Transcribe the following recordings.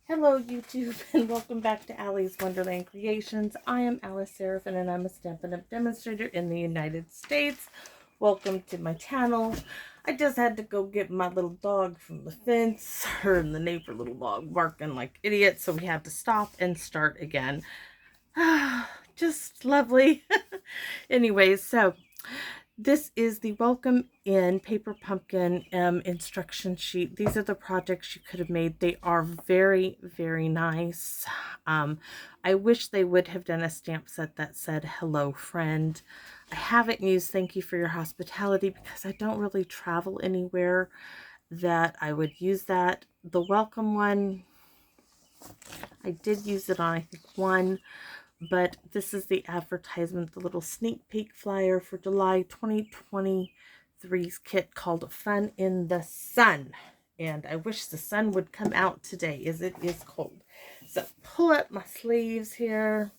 Hello YouTube and welcome back to Allie's Wonderland Creations. I am Alice Seraphin and I'm a Stampin' Up! Demonstrator in the United States. Welcome to my channel. I just had to go get my little dog from the fence. Her and the neighbor little dog barking like idiots, so we had to stop and start again. Just lovely. Anyways, so this is the Welcome In Paper Pumpkin instruction sheet. These are the projects you could have made. They are very, very nice. I wish they would have done a stamp set that said, "Hello, friend." I haven't used "Thank you for your hospitality" because I don't really travel anywhere that I would use that. The welcome one, I did use it on, I think, one. But this is the advertisement, the little sneak peek flyer for July 2023's kit called Fun in the Sun. And I wish the sun would come out today as it is cold. So pull up my sleeves here.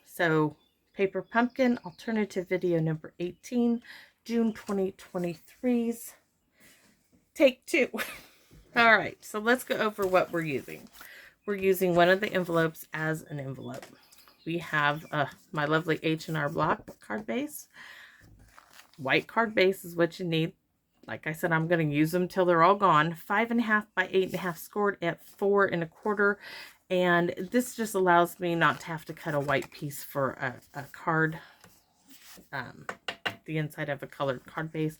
So Paper Pumpkin, alternative video number 18, June 2023's take 2. All right, so let's go over what we're using. We're using one of the envelopes as an envelope. We have my lovely H&R Block card base. White card base is what you need. Like I said, I'm going to use them till they're all gone. 5.5 by 8.5 scored at 4 1/4. And this just allows me not to have to cut a white piece for a card, the inside of a colored card base.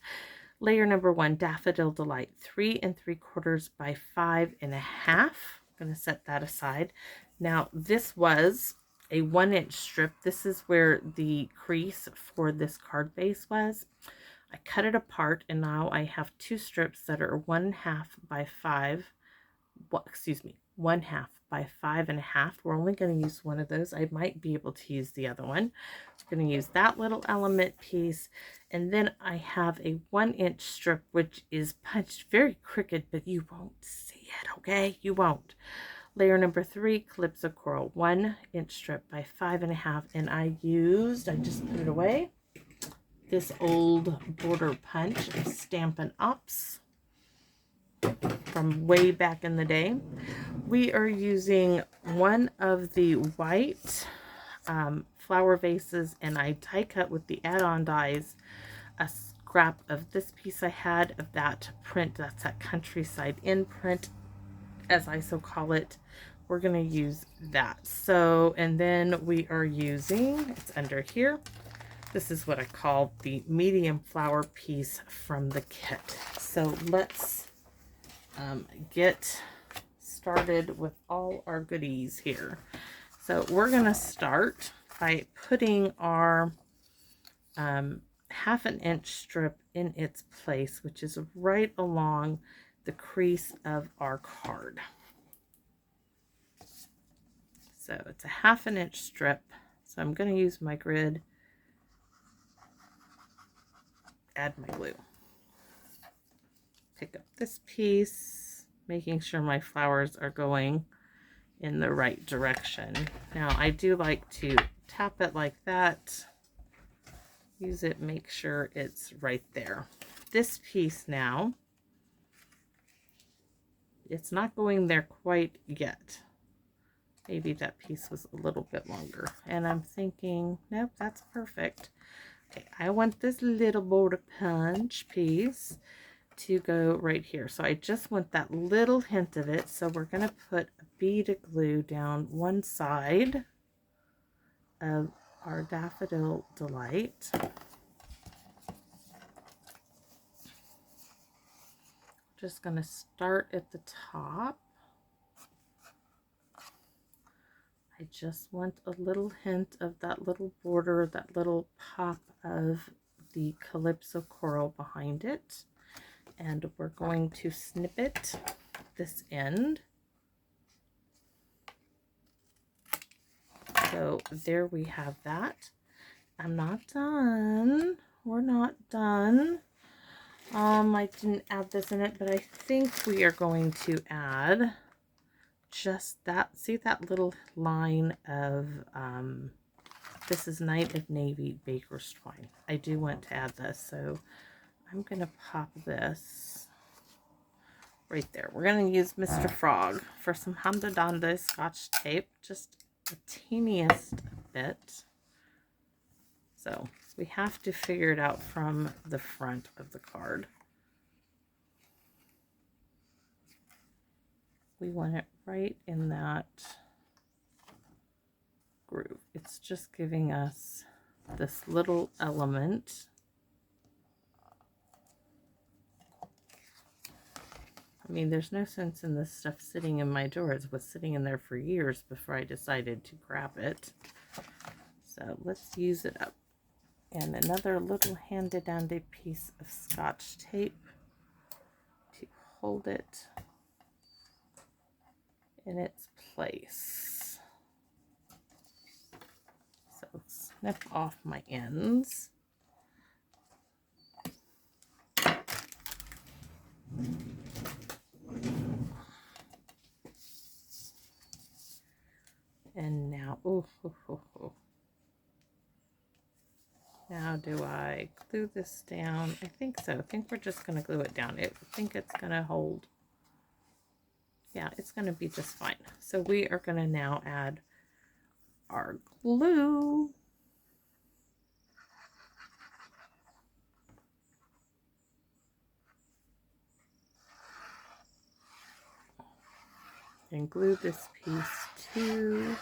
Layer number 1, Daffodil Delight, 3 3/4 by 5.5. I'm going to set that aside. Now, this was a 1-inch strip. This is where the crease for this card base was. I cut it apart, and now I have 2 strips that are 1/2 by 5. Well, excuse me, 1/2 by 5.5. We're only going to use one of those. I might be able to use the other one. I'm going to use that little element piece, and then I have a 1-inch strip which is punched very crooked, but you won't see it, okay? You won't. Layer number 3, Calypso Coral, 1-inch strip by 5.5, and I just put it away, this old border punch of Stampin' Ups from way back in the day. We are using one of the white flower vases, and I die cut with the add-on dies a scrap of this piece I had of that print. That's that Countryside Inn print, as I so call it. We're going to use that. So, and then we are using, it's under here, this is what I call the medium flower piece from the kit. So let's get started with all our goodies here. So we're going to start by putting our 1/2 inch strip in its place, which is right along the crease of our card. So it's a 1/2 inch strip. So I'm going to use my grid, add my glue, pick up this piece, making sure my flowers are going in the right direction. Now I do like to tap it like that, use it, make sure it's right there. This piece now, it's not going there quite yet. Maybe that piece was a little bit longer, and I'm thinking, nope, that's perfect. Okay, I want this little border punch piece to go right here. So I just want that little hint of it. So we're going to put a bead of glue down one side of our Daffodil Delight. Just going to start at the top. I just want a little hint of that little border, that little pop of the Calypso Coral behind it. And we're going to snip it this end. So there we have that. I'm not done. We're not done. I didn't add this in it, but I think we are going to add just that. See that little line of, this is Night of Navy Baker's Twine. I do want to add this, so I'm going to pop this right there. We're going to use Mr. Frog for some Honda Donda Scotch tape, just the teeniest bit. So we have to figure it out from the front of the card. We want it right in that groove. It's just giving us this little element. I mean, there's no sense in this stuff sitting in my drawer. It was sitting in there for years before I decided to grab it. So let's use it up. And another little handy-dandy piece of Scotch tape to hold it in its place. So snip off my ends. And now, now do I glue this down? I think so. I think we're just going to glue it down. I think it's going to hold. Yeah, it's going to be just fine. So we are going to now add our glue. And glue this piece to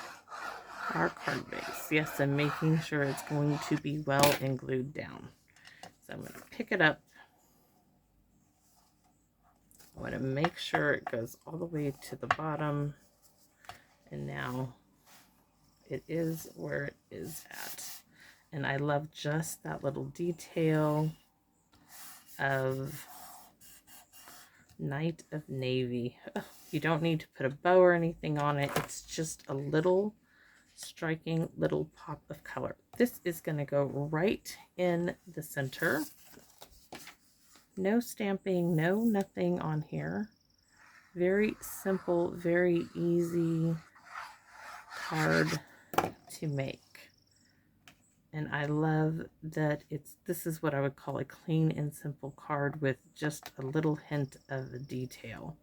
our card base. Yes, I'm making sure it's going to be well and glued down. So I'm going to pick it up. I want to make sure it goes all the way to the bottom. And now it is where it is at. And I love just that little detail of Night of Navy. You don't need to put a bow or anything on it. It's just a little striking little pop of color. This is going to go right in the center. No stamping, no nothing on here. Very simple, very easy card to make. And I love that this is what I would call a clean and simple card with just a little hint of detail.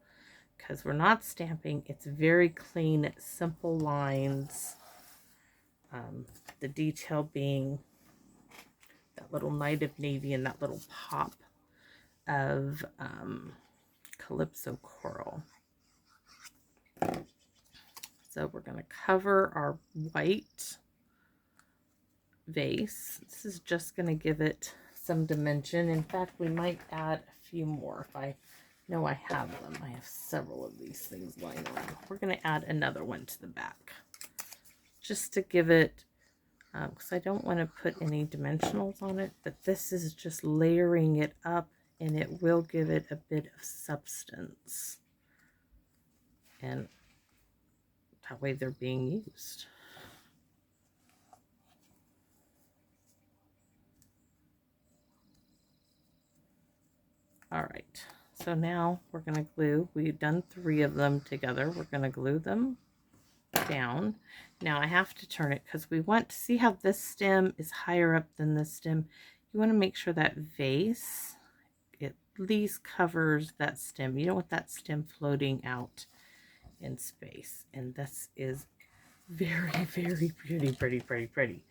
Because we're not stamping, it's very clean, simple lines. The detail being that little Night of Navy and that little pop of Calypso coral. So we're going to cover our white vase. This is just going to give it some dimension. In fact, we might add a few more if I know I have them. I have several of these things lying around. We're going to add another one to the back just to give it, because I don't want to put any dimensionals on it, but this is just layering it up and it will give it a bit of substance. And that way they're being used. All right, so now we're going to glue. We've done 3 of them together. We're going to glue them down. Now I have to turn it because we want to see how this stem is higher up than this stem. You want to make sure that vase at least covers that stem. You don't want that stem floating out in space. And this is very, very pretty.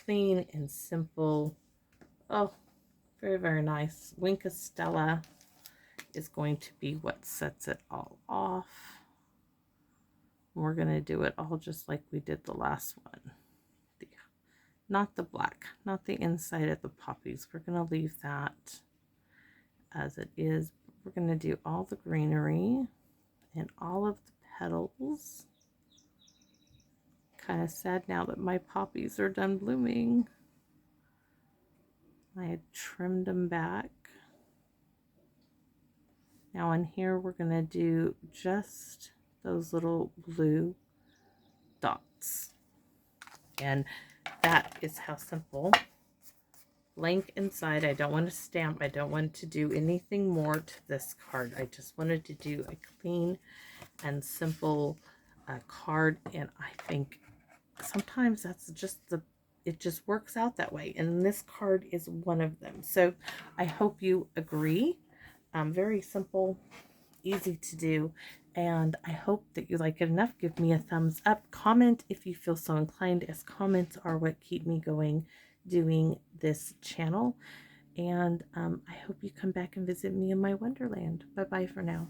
Clean and simple. Oh, very, very nice. Wink of Stella is going to be what sets it all off. We're going to do it all just like we did the last one. Not the black, not the inside of the poppies. We're going to leave that as it is. We're going to do all the greenery and all of the petals. Kind of sad now that my poppies are done blooming. I had trimmed them back. Now in here we're going to do just those little blue dots. And that is how simple. Blank inside. I don't want to stamp. I don't want to do anything more to this card. I just wanted to do a clean and simple card. And I think sometimes that's just it just works out that way. And this card is one of them. So I hope you agree. Very simple. easy to do, and I hope that you like it enough. Give me a thumbs up. Comment if you feel so inclined, as comments are what keep me going doing this channel. And I hope you come back and visit me in my wonderland. Bye bye for now.